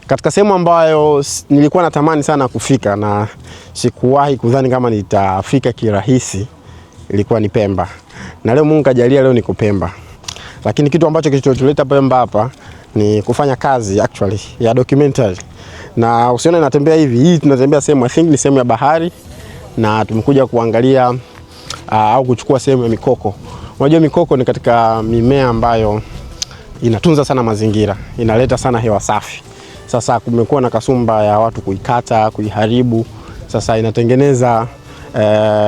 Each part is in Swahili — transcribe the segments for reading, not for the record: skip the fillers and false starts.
Katika sehemu ambayo nilikuwa natamani sana kufika na sikuwahi kudhani kama nitafika kirahisi, ilikuwa ni Pemba. Na leo Mungu kajalia, leo niko Pemba. Lakini kitu ambacho kilichotuleta Pemba hapa ni kufanya kazi actually ya documentary. Na usione natembea hivi, hii tunatembea sehemu, I think ni sehemu ya bahari, na tumekuja kuangalia au kuchukua sehemu ya mikoko. Unajua mikoko ni katika mimea ambayo inatunza sana mazingira, inaleta sana hewa safi. Sasa kumekuwa na kasumba ya watu kuikata, kuiharibu. Sasa inatengeneza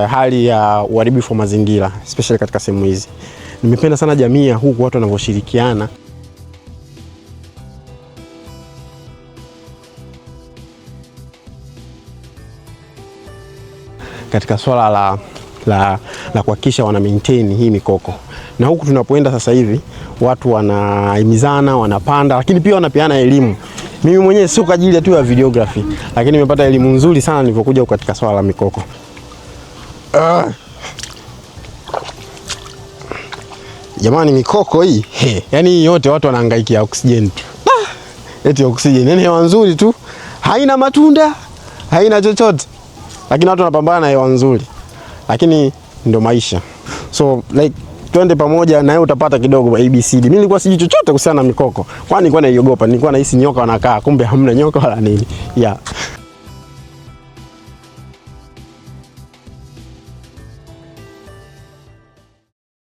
hali ya uharibifu wa mazingira, especially katika sehemu hizi. Nimependa sana jamii ya huku, watu wanavyoshirikiana. Katika swala la kuhakikisha wana maintain hii mikoko. Na huku tunapoenda sasa hivi, watu wanahimizana, wanapanda, lakini pia wanapeana elimu. Mimi mwenyewe sio kwa ajili tu ya videography, lakini nimepata elimu nzuri sana nilipokuja katika swala la mikoko. Jamani, mikoko hii, yani yote watu wanahangaikia oxygen tu. Eti oxygen, yani hewa nzuri tu, haina matunda, haina chochote. Lakini watu wanapambana na hewa nzuri. Lakini ndio maisha. So like twende pamoja na wewe utapata kidogo ABCD. Mimi nilikuwa sijui chochote kuhusiana na mikoko. Kwani nilikuwa naiogopa, nilikuwa nahisi nyoka wanakaa, kumbe hamna nyoka wala nini. Yeah.